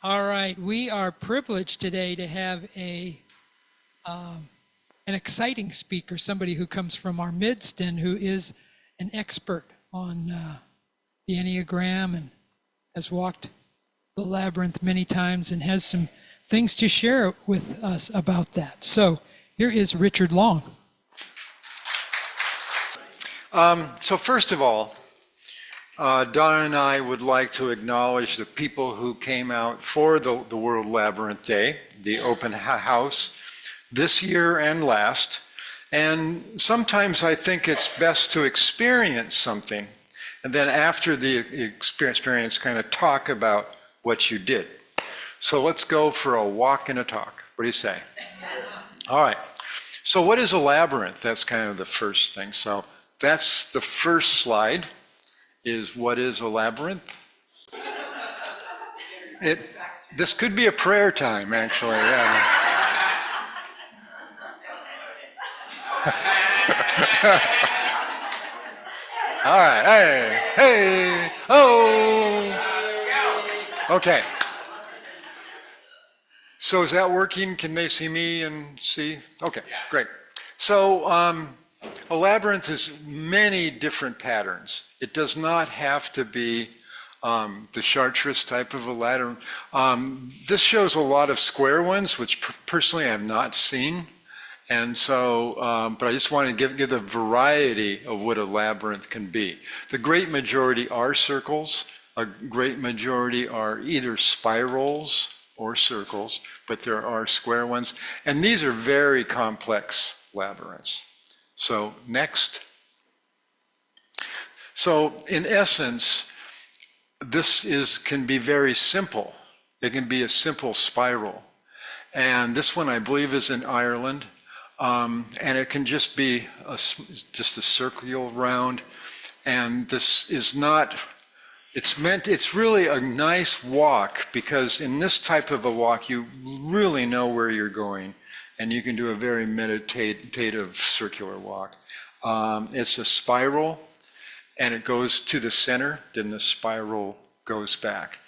All right, we are privileged today to have an exciting speaker, somebody who comes from our midst and who is an expert on the Enneagram and has walked the labyrinth many times and has some things to share with us about that. So here is Richard Long. So first of all, Donna and I would like to acknowledge the people who came out for the World Labyrinth Day, the open house, this year and last. And sometimes I think it's best to experience something, and then after the experience, kind of talk about what you did. So let's go for a walk and a talk. What do you say? Yes. All right. So what is a labyrinth? That's kind of the first thing. So that's the first slide. Is what is a labyrinth? This could be a prayer time, actually. Yeah. All right. Hey, oh. Okay. So is that working? Can they see me and see? Okay, great. So a labyrinth is many different patterns. It does not have to be the Chartreuse type of a labyrinth. This shows a lot of square ones, which personally I have not seen. And so, but I just want to give the variety of what a labyrinth can be. The great majority are circles. A great majority are either spirals or circles, but there are square ones. And these are very complex labyrinths. So next. So in essence, this can be very simple. It can be a simple spiral. And this one I believe is in Ireland. And it can just be just a circular round. And this is not, it's really a nice walk, because in this type of a walk, you really know where you're going. And you can do a very meditative circular walk. It's a spiral, and it goes to the center, then the spiral goes back.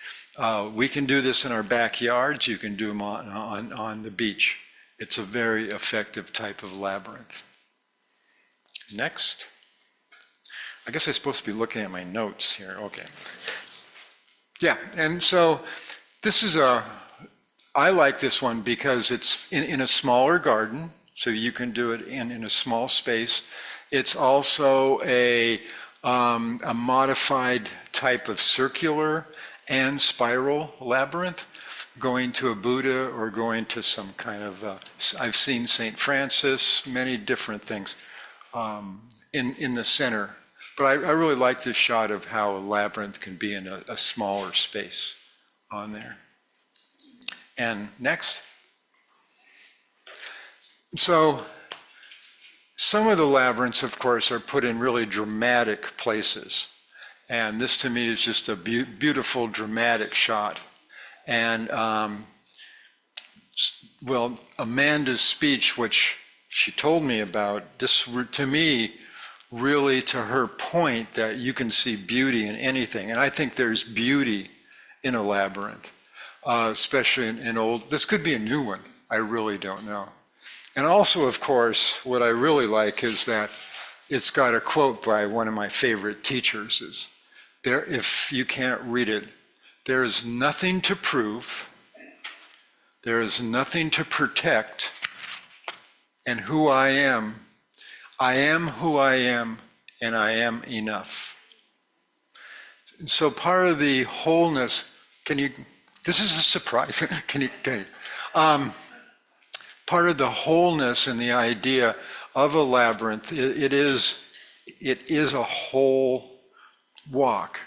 We can do this in our backyards. You can do them on the beach. It's a very effective type of labyrinth. Next. I guess I'm supposed to be looking at my notes here. Okay. Yeah, and so this is I like this one because it's in a smaller garden, so you can do it in a small space. It's also a modified type of circular and spiral labyrinth, going to a Buddha or going to some kind of, I've seen St. Francis, many different things in the center. But I really like this shot of how a labyrinth can be in a smaller space on there. And next. So some of the labyrinths, of course, are put in really dramatic places. And this to me is just a beautiful, dramatic shot. And well, Amanda's speech, which she told me about, this to me, really to her point that you can see beauty in anything. And I think there's beauty in a labyrinth. Especially in old, this could be a new one, I really don't know. And also, of course, what I really like is that it's got a quote by one of my favorite teachers, is there, if you can't read it, there is nothing to prove, there is nothing to protect, and who I am who I am, and I am enough. And so part of the wholeness, this is a surprise. Part of the wholeness and the idea of a labyrinth, it is a whole walk.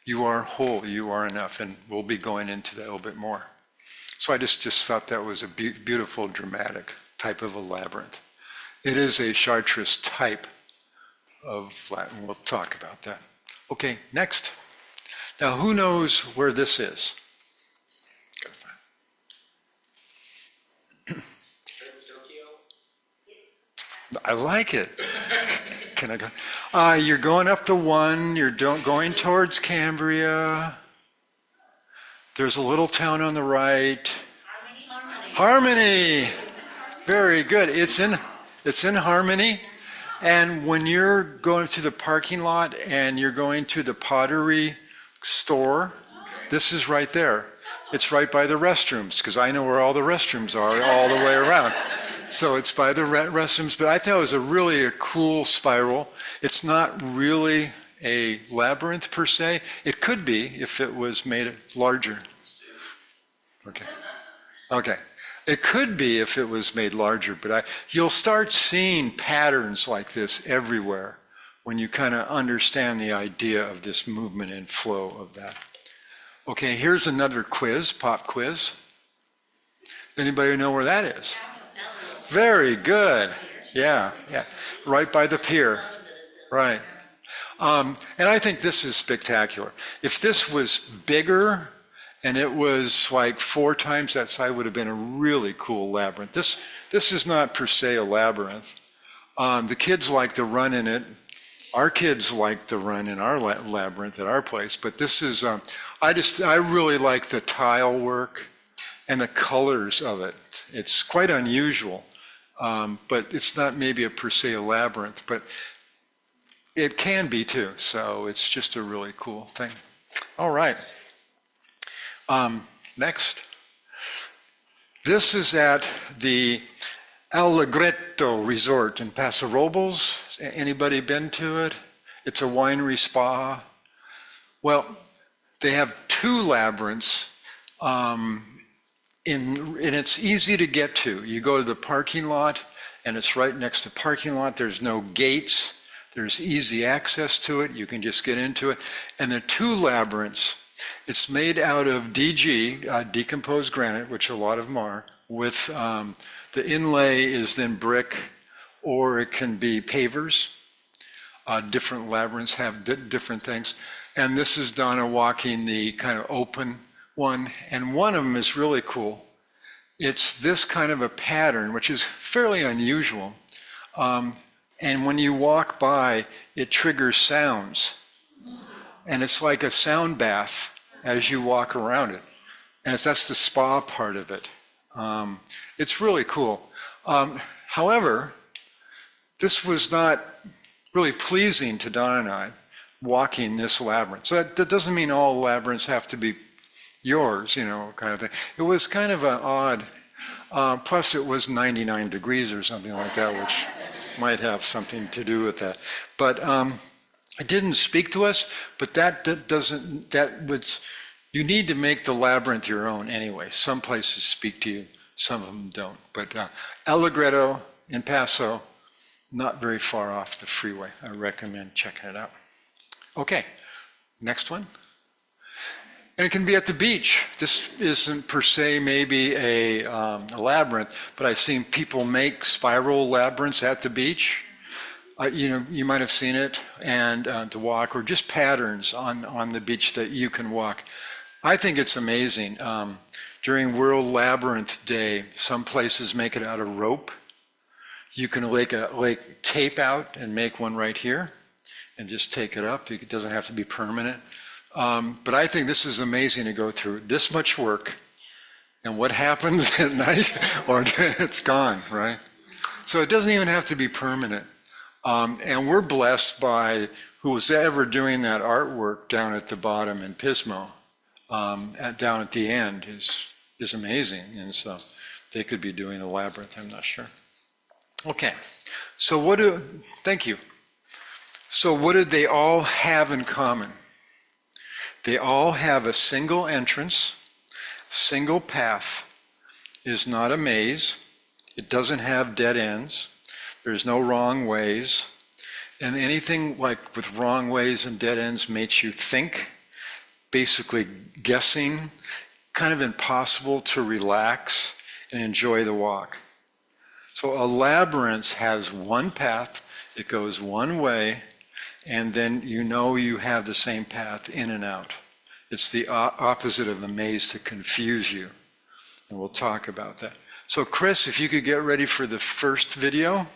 You are whole, you are enough, and we'll be going into that a little bit more. So I just thought that was a beautiful, dramatic type of a labyrinth. It is a Chartreuse type of Latin. We'll talk about that. Okay, next. Now, who knows where this is? I like it. Can I go? You're going up the one, you're going towards Cambria. There's a little town on the right. Harmony. Very good. It's in Harmony. And when you're going to the parking lot and you're going to the pottery store, this is right there. It's right by the restrooms, because I know where all the restrooms are all the way around. So it's by the restrooms, but I thought it was a cool spiral. It's not really a labyrinth per se. It could be if it was made larger. Okay. It could be if it was made larger, but you'll start seeing patterns like this everywhere when you kind of understand the idea of this movement and flow of that. Okay, here's another quiz, pop quiz. Anybody know where that is? Very good. Yeah. Right by the pier. Right. And I think this is spectacular. If this was bigger and it was like 4 times that size, would have been a really cool labyrinth. This is not per se a labyrinth. The kids like to run in it. Our kids like to run in our labyrinth at our place, but this is, I really like the tile work and the colors of it. It's quite unusual, but it's not maybe a per se a labyrinth, but it can be too. So it's just a really cool thing. All right. Next. This is at the Allegretto Resort in Paso Robles. Anybody been to it? It's a winery spa. Well, they have 2 labyrinths, and it's easy to get to. You go to the parking lot, and it's right next to the parking lot. There's no gates. There's easy access to it. You can just get into it. And the 2 labyrinths, it's made out of DG, decomposed granite, which a lot of them are, with the inlay is then brick, or it can be pavers. Different labyrinths have different things. And this is Donna walking the kind of open one. And one of them is really cool. It's this kind of a pattern, which is fairly unusual. And when you walk by, it triggers sounds. And it's like a sound bath as you walk around it. And that's the spa part of it. It's really cool. However, this was not really pleasing to Don and I, walking this labyrinth. So that doesn't mean all labyrinths have to be yours, kind of thing. It was kind of an odd, plus it was 99 degrees or something like that, which might have something to do with that. But it didn't speak to us, but you need to make the labyrinth your own anyway. Some places speak to you, some of them don't. But Allegretto in Paso, not very far off the freeway. I recommend checking it out. Okay, next one. And it can be at the beach. This isn't per se maybe a labyrinth, but I've seen people make spiral labyrinths at the beach. You might have seen it, and to walk, or just patterns on the beach that you can walk. I think it's amazing. During World Labyrinth Day, some places make it out of rope. You can like tape out and make one right here and just take it up. It doesn't have to be permanent. But I think this is amazing to go through this much work, and what happens at night, or it's gone, right? So it doesn't even have to be permanent. And we're blessed by who was ever doing that artwork down at the bottom in Pismo, down at the end is amazing. And so they could be doing a labyrinth, I'm not sure. Okay, so thank you. So what did they all have in common? They all have a single entrance, single path. It is not a maze. It doesn't have dead ends. There's no wrong ways. And anything like with wrong ways and dead ends makes you think, basically guessing, kind of impossible to relax and enjoy the walk. So a labyrinth has one path, it goes one way, and then you have the same path in and out. It's the opposite of the maze to confuse you. And we'll talk about that. So Chris, if you could get ready for the first video.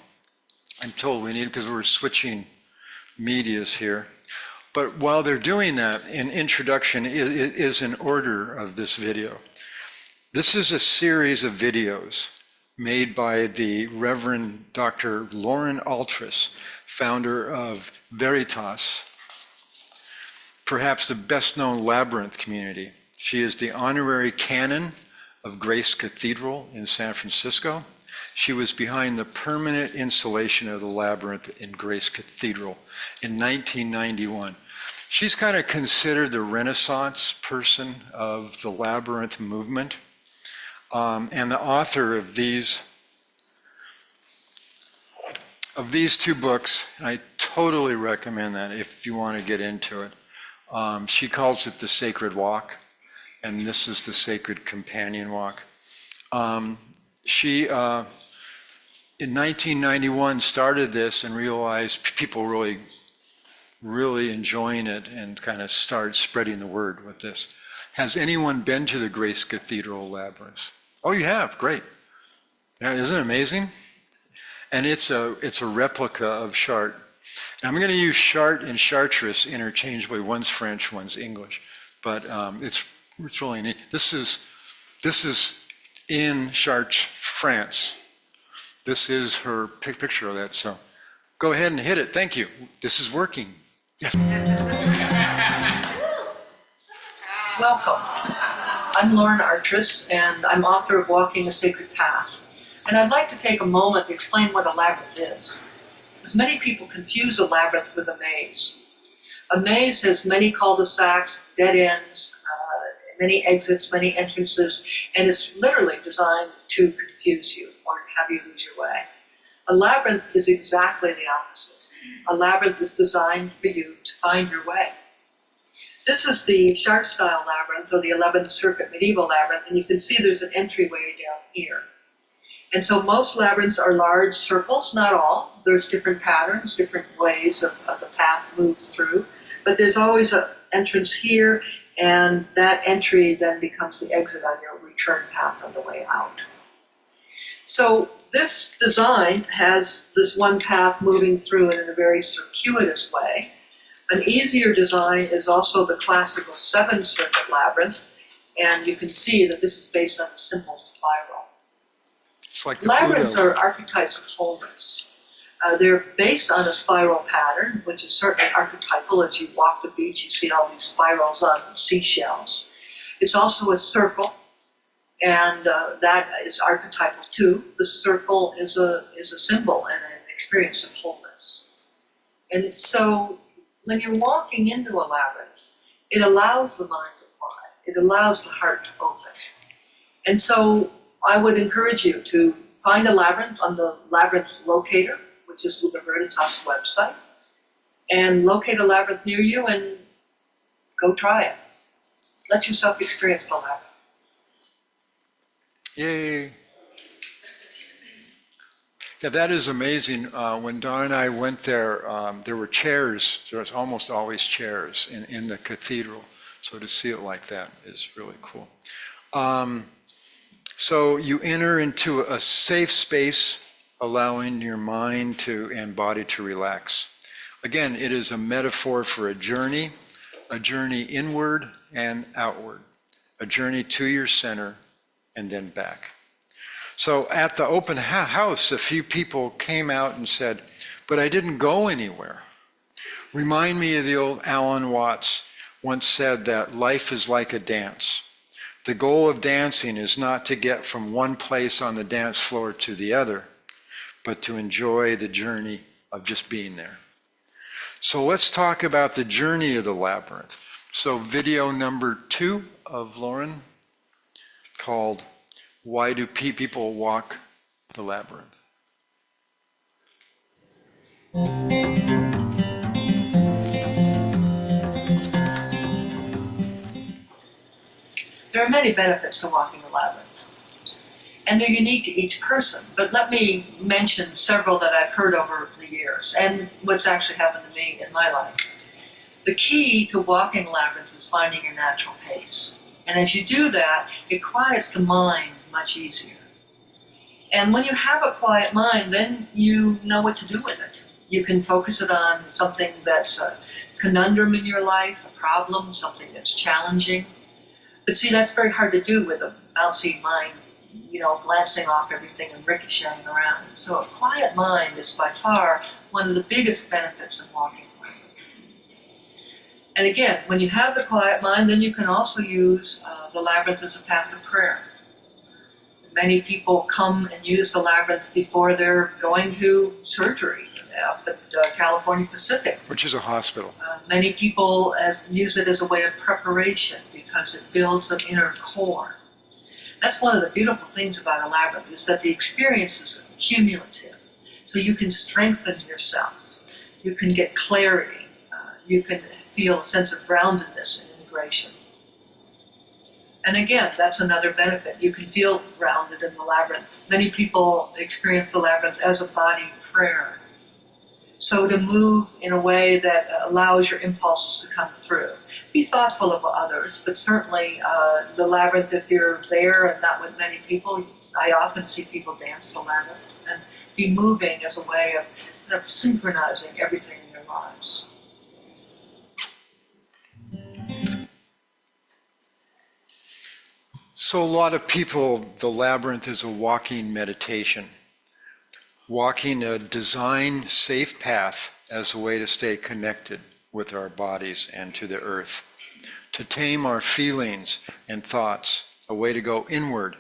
I'm told we need, because we're switching medias here. But while they're doing that, an introduction is in order of this video. This is a series of videos made by the Reverend Dr. Lauren Altris, founder of Veritas, perhaps the best-known Labyrinth community. She is the honorary canon of Grace Cathedral in San Francisco. She was behind the permanent installation of the Labyrinth in Grace Cathedral in 1991. She's kind of considered the Renaissance person of the Labyrinth movement, and the author of these two books. I totally recommend that if you want to get into it. She calls it the Sacred Walk, and this is the Sacred Companion Walk. She, in 1991, started this and realized people really enjoying it and kind of started spreading the word with this. Has anyone been to the Grace Cathedral Labyrinth? Oh, you have? Great. Yeah, isn't it amazing? And it's a replica of Chartres. Now, I'm going to use Chartres and Chartres interchangeably. One's French, one's English, but it's really neat. This is in Chartres, France. This is her picture of that. So go ahead and hit it. Thank you. This is working. Yes. Welcome. I'm Lauren Altris, and I'm author of Walking a Sacred Path. And I'd like to take a moment to explain what a labyrinth is. Because many people confuse a labyrinth with a maze. A maze has many cul-de-sacs, dead ends, many exits, many entrances, and it's literally designed to confuse you or have you lose your way. A labyrinth is exactly the opposite. A labyrinth is designed for you to find your way. This is the Chartres-style labyrinth, or the 11th Circuit medieval labyrinth, and you can see there's an entryway down here. And so most labyrinths are large circles, not all. There's different patterns, different ways of the path moves through, but there's always an entrance here, and that entry then becomes the exit on your return path on the way out. So this design has this one path moving through it in a very circuitous way. An easier design is also the classical 7th Circuit labyrinth, and you can see that this is based on a simple spiral. It's like the Labyrinths Buddha. are archetypes of wholeness. They're based on a spiral pattern, which is certainly archetypal. As you walk the beach, you see all these spirals on seashells. It's also a circle, and that is archetypal too. The circle is a symbol and an experience of wholeness. And so when you're walking into a labyrinth, it allows the mind to quiet. It allows the heart to open. And so I would encourage you to find a labyrinth on the Labyrinth Locator, which is the Veritas website, and locate a labyrinth near you and go try it. Let yourself experience the labyrinth. Yay. Yeah, that is amazing. When Don and I went there, there were chairs. There was almost always chairs in the cathedral. So to see it like that is really cool. So you enter into a safe space, allowing your mind and body to relax. Again, it is a metaphor for a journey inward and outward, a journey to your center and then back. So at the open house, a few people came out and said, but I didn't go anywhere. Remind me of the old Alan Watts once said that life is like a dance. The goal of dancing is not to get from one place on the dance floor to the other, but to enjoy the journey of just being there. So let's talk about the journey of the labyrinth. So video number 2 of Lauren, called Why Do People Walk the Labyrinth? There are many benefits to walking the labyrinth, and they're unique to each person. But let me mention several that I've heard over the years, and what's actually happened to me in my life. The key to walking labyrinths is finding your natural pace. And as you do that, it quiets the mind much easier. And when you have a quiet mind, then you know what to do with it. You can focus it on something that's conundrum in your life, a problem, something that's challenging. But see, that's very hard to do with a bouncy mind, glancing off everything and ricocheting around. So a quiet mind is by far one of the biggest benefits of walking. And again, when you have the quiet mind, then you can also use the Labyrinth as a path of prayer. Many people come and use the Labyrinth before they're going to surgery up at California Pacific. Which is a hospital. Many people use it as a way of preparation because it builds an inner core. That's one of the beautiful things about a Labyrinth, is that the experience is cumulative. So you can strengthen yourself. You can get clarity. You can feel a sense of groundedness and integration. And again, that's another benefit. You can feel grounded in the Labyrinth. Many people experience the Labyrinth as a body prayer. So to move in a way that allows your impulses to come through. Be thoughtful of others, but certainly the Labyrinth, if you're there and not with many people, I often see people dance the Labyrinth and be moving as a way of synchronizing everything in their lives. So a lot of people, the Labyrinth is a walking meditation. Walking a design safe path as a way to stay connected with our bodies and to the earth. To tame our feelings and thoughts, a way to go inward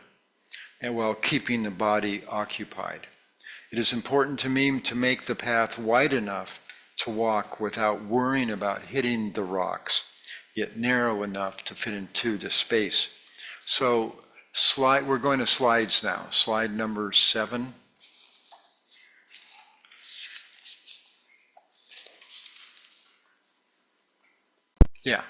and while keeping the body occupied. It is important to me to make the path wide enough to walk without worrying about hitting the rocks, yet narrow enough to fit into the space. So we're going to slides now. Slide number 7. Yeah.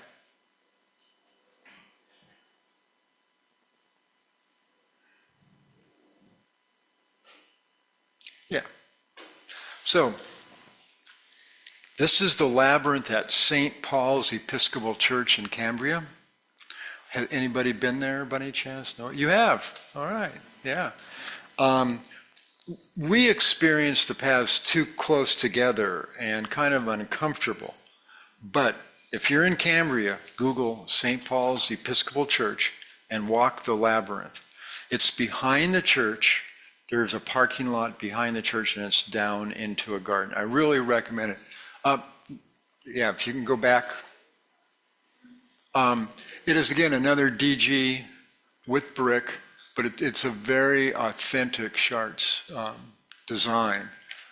Yeah. So, this is the Labyrinth at St. Paul's Episcopal Church in Cambria. Has anybody been there by any chance? No? You have? All right. Yeah. We experienced the paths too close together and kind of uncomfortable. But if you're in Cambria, Google St. Paul's Episcopal Church and walk the Labyrinth. It's behind the church. There's a parking lot behind the church and it's down into a garden. I really recommend it. Yeah, if you can go back. It is, again, another DG with brick, but it's a very authentic Chartres design.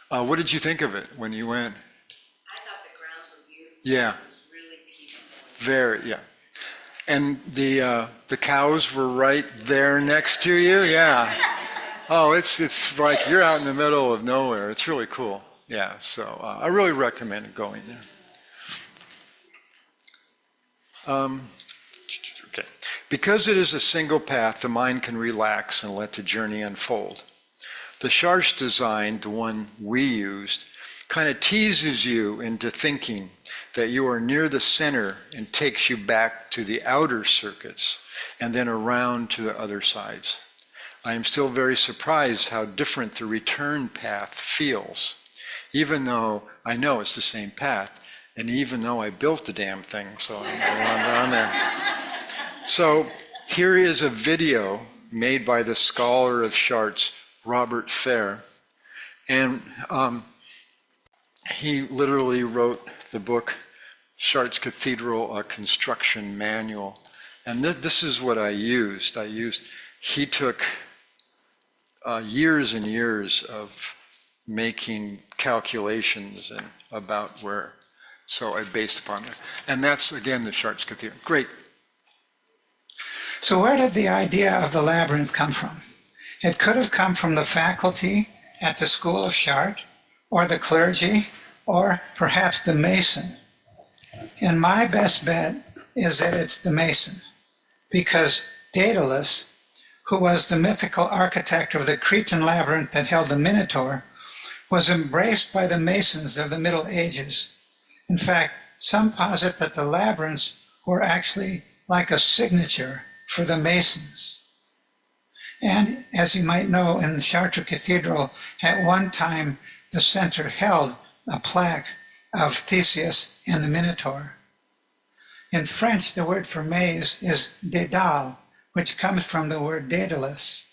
What did you think of it when you went? I thought the grounds were beautiful. Yeah. It was really peaceful. Very, yeah. And the cows were right there next to you, yeah. Oh, it's like you're out in the middle of nowhere. It's really cool. Yeah, so I really recommend going there. Okay. Because it is a single path, the mind can relax and let the journey unfold. The Chartres design, the one we used, kind of teases you into thinking that you are near the center and takes you back to the outer circuits and then around to the other sides. I am still very surprised how different the return path feels, even though I know it's the same path, and even though I built the damn thing, so I'm on there. So here is a video made by the scholar of Chartres, Robert Fair, and he literally wrote the book Chartres Cathedral, a Construction Manual, and this is what I used. He took years and years of making calculations and about where, so I based upon that. And that's, again, the Chartres Cathedral. Great. So where did the idea of the labyrinth come from? It could have come from the faculty at the School of Chartres, or the clergy, or perhaps the Mason. And my best bet is that it's the Mason, because Daedalus, who was the mythical architect of the Cretan labyrinth that held the Minotaur, was embraced by the Masons of the Middle Ages. In fact, some posit that the labyrinths were actually like a signature for the Masons. And as you might know, in the Chartres Cathedral, at one time, the center held a plaque of Theseus and the Minotaur. In French, the word for maze is dédale, which comes from the word daedalus.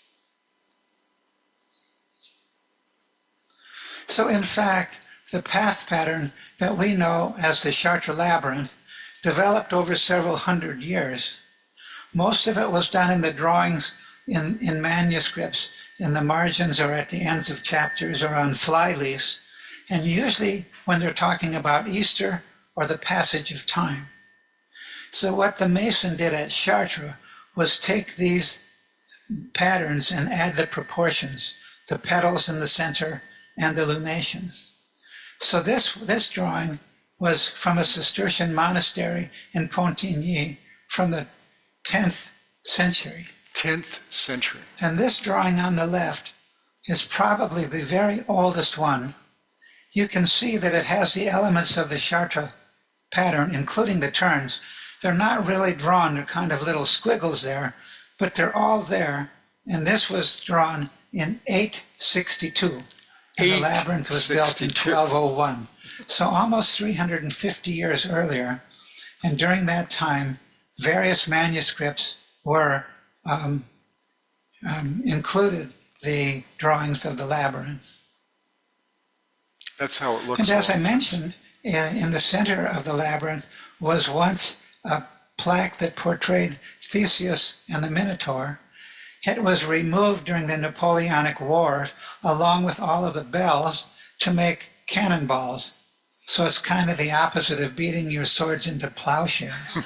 So in fact, the path pattern that we know as the Chartres Labyrinth developed over several hundred years. Most of it was done in the drawings in manuscripts, in the margins or at the ends of chapters or on flyleaves, and usually when they're talking about Easter or the passage of time. So what the mason did at Chartres was take these patterns and add the proportions, the petals in the center and the lunations. So this drawing was from a Cistercian monastery in Pontigny from the 10th century. 10th century. And this drawing on the left is probably the very oldest one. You can see that it has the elements of the Chartres pattern, including the turns. They're not really drawn, they're kind of little squiggles there, but they're all there. And this was drawn in 862. And the labyrinth was built in 1201. So almost 350 years earlier. And during that time, various manuscripts were included the drawings of the labyrinth. That's how it looks. And as I mentioned, in the center of the labyrinth was once a plaque that portrayed Theseus and the Minotaur. It was removed during the Napoleonic Wars, along with all of the bells, to make cannonballs. So it's kind of the opposite of beating your swords into plowshares.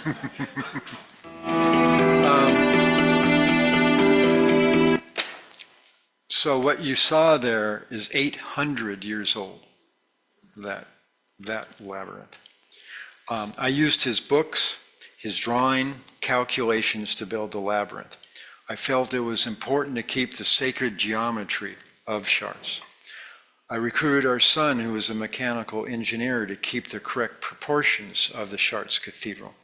So what you saw there is 800 years old, that labyrinth. I used his books, his drawing, calculations to build the labyrinth. I felt it was important to keep the sacred geometry of Chartres. I recruited our son, who was a mechanical engineer, to keep the correct proportions of the Chartres Cathedral.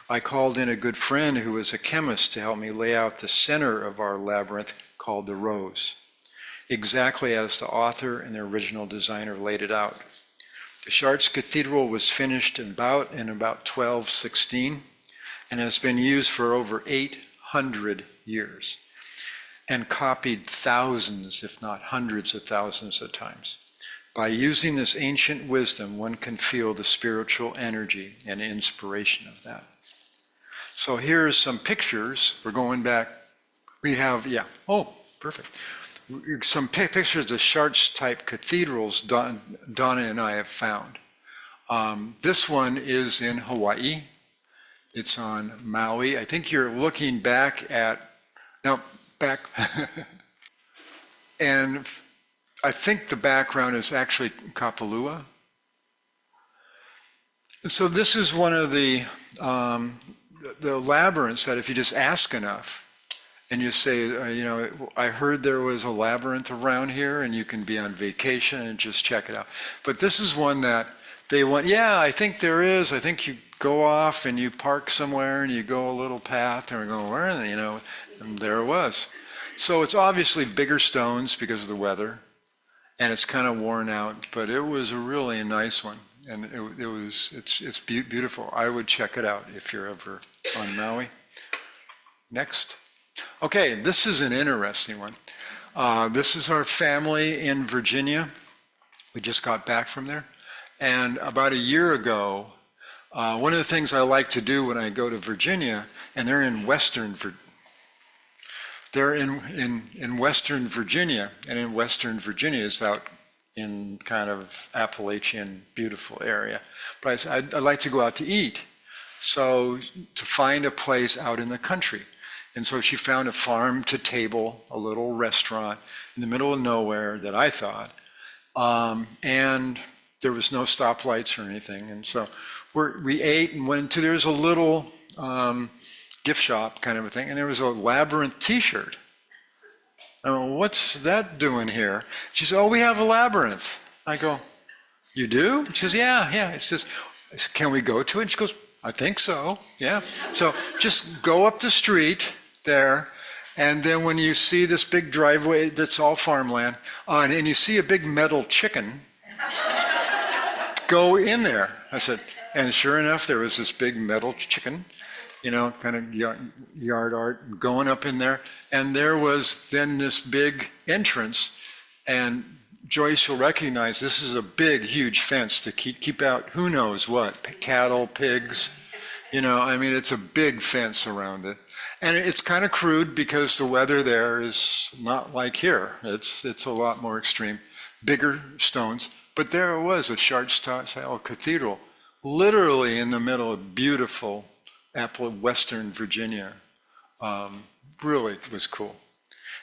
I called in a good friend who was a chemist to help me lay out the center of our labyrinth called the Rose, exactly as the author and the original designer laid it out. The Chartres Cathedral was finished in about 1216 and has been used for over 800 years and copied thousands, if not hundreds of thousands of times. By using this ancient wisdom, one can feel the spiritual energy and inspiration of that. So here's some pictures. We're going back. We have, perfect. Some pictures of Chartres-type cathedrals Donna and I have found. This one is in Hawaii. It's on Maui. I think you're looking back. And I think the background is actually Kapalua. So this is one of the labyrinths that if you just ask enough, and you say, I heard there was a labyrinth around here, and you can be on vacation and just check it out. But this is one that they went, I think there is. I think you go off and you park somewhere and you go a little path and we go, where are they? And there it was. So it's obviously bigger stones because of the weather, and it's kind of worn out, but it was a really nice one. And it's beautiful. I would check it out if you're ever on Maui. Next. Okay, this is an interesting one. This is our family in Virginia. We just got back from there. And about a year ago, one of the things I like to do when I go to Virginia, and they're in Western Virginia, in Western Virginia, and in Western Virginia is out in kind of Appalachian, beautiful area. But I'd like to go out to eat. So to find a place out in the country. And so she found a farm to table, a little restaurant in the middle of nowhere that I thought. And there was no stoplights or anything. And so we ate and went to, there's a little gift shop kind of a thing. And there was a Labyrinth t-shirt. What's that doing here? She said, we have a Labyrinth. I go, you do? She says, yeah. It says, can we go to it? And she goes, I think so, yeah. So just go up the street there, and then when you see this big driveway that's all farmland, and you see a big metal chicken, go in there. I said, and sure enough, there was this big metal chicken, kind of yard art going up in there. And there was then this big entrance. And Joyce will recognize this is a big, huge fence to keep out who knows what, cattle, pigs. It's a big fence around it. And it's kind of crude because the weather there is not like here. It's a lot more extreme, bigger stones. But there it was, a Chartres-style cathedral, literally in the middle of beautiful Western Virginia. Really was cool.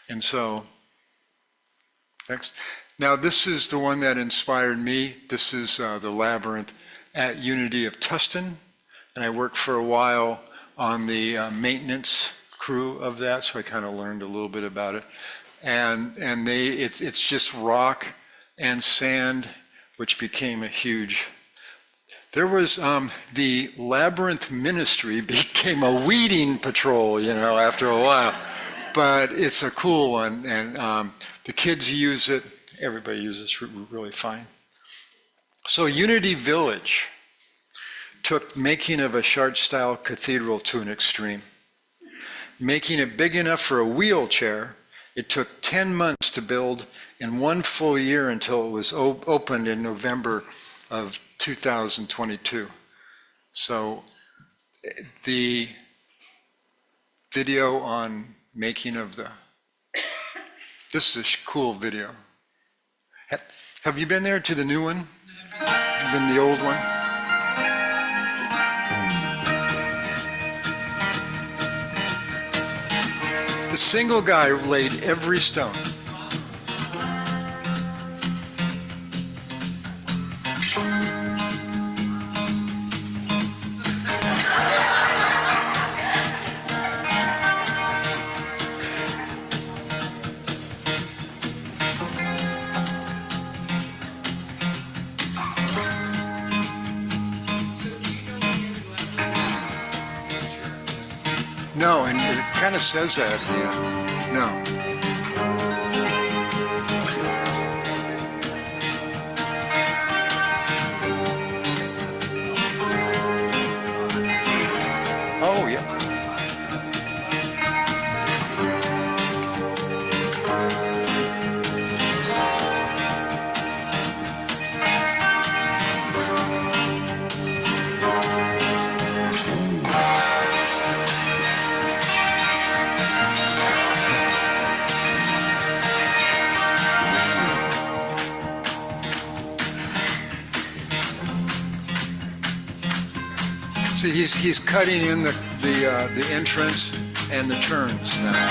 And so, next. Now this is the one that inspired me. This is the Labyrinth at Unity of Tustin. And I worked for a while on the maintenance crew of that, so I kind of learned a little bit about it. And it's just rock and sand, which became a huge. There was the Labyrinth ministry became a weeding patrol, after a while. But it's a cool one, and the kids use it. Everybody uses it really fine. So Unity Village took making of a Chartres-style cathedral to an extreme. Making it big enough for a wheelchair, it took 10 months to build and 1 full year until it was opened in November of 2022. So the video on making of this is a cool video. Have you been there to the new one? Been the old one? The single guy laid every stone. No, and it kind of says that at the end. No. Oh, yeah. See, he's cutting in the entrance and the turns now.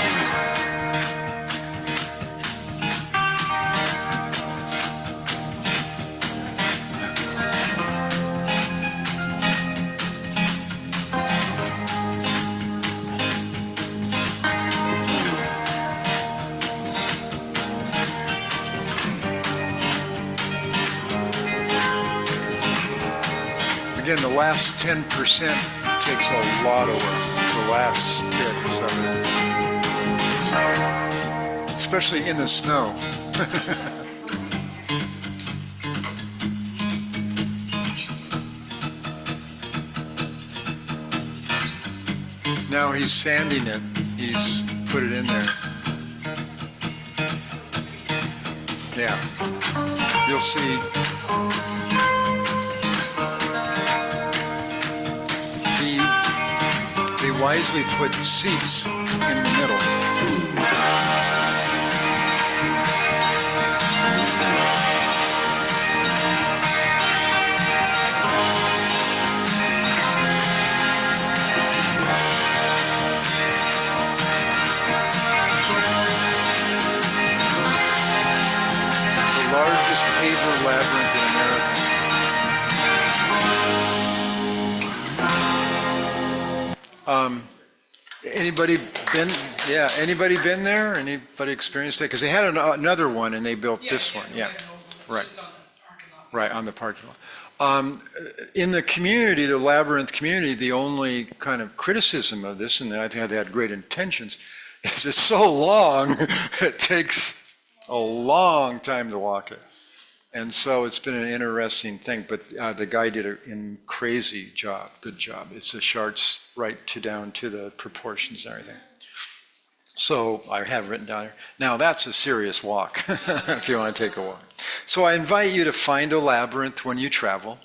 Again, the last 10% takes a lot of work, the last bit or something. Especially in the snow. Now he's sanding it, he's put it in there. Yeah, you'll see. Wisely put seats in the middle. The largest paver labyrinth in America. Anybody been? Yeah, anybody been there? Anybody experienced that? Because they had another one, and they built this one. Yeah, right, right on the parking lot. In the community, the Labyrinth community, the only kind of criticism of this, and I think they had great intentions, is it's so long. It takes a long time to walk it, And so it's been an interesting thing, but the guy did a crazy job, good job. It's a charts right down to the proportions and everything. So I have written down here. Now that's a serious walk if you want to take a walk. So I invite you to find a labyrinth when you travel.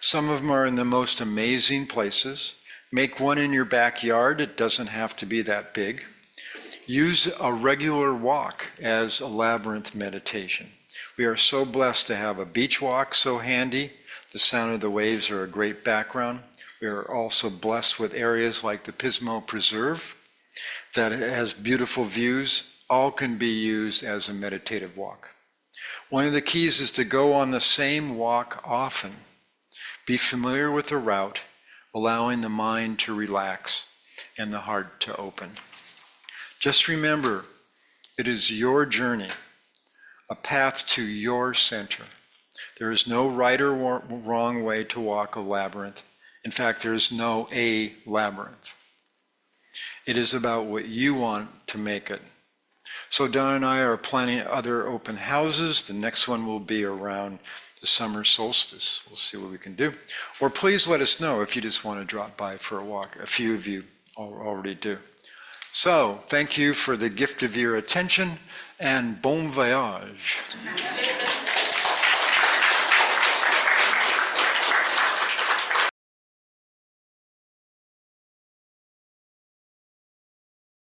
Some of them are in the most amazing places. Make one in your backyard. It doesn't have to be that big. Use a regular walk as a labyrinth meditation. We are so blessed to have a beach walk so handy. The sound of the waves are a great background. We are also blessed with areas like the Pismo Preserve that has beautiful views. All can be used as a meditative walk. One of the keys is to go on the same walk often. Be familiar with the route, allowing the mind to relax and the heart to open. Just remember, it is your journey, a path to your center. There is no right or wrong way to walk a labyrinth. In fact, there is no a labyrinth. It is about what you want to make it. So Don and I are planning other open houses. The next one will be around the summer solstice. We'll see what we can do. Or please let us know if you just want to drop by for a walk. A few of you already do. So thank you for the gift of your attention, and bon voyage.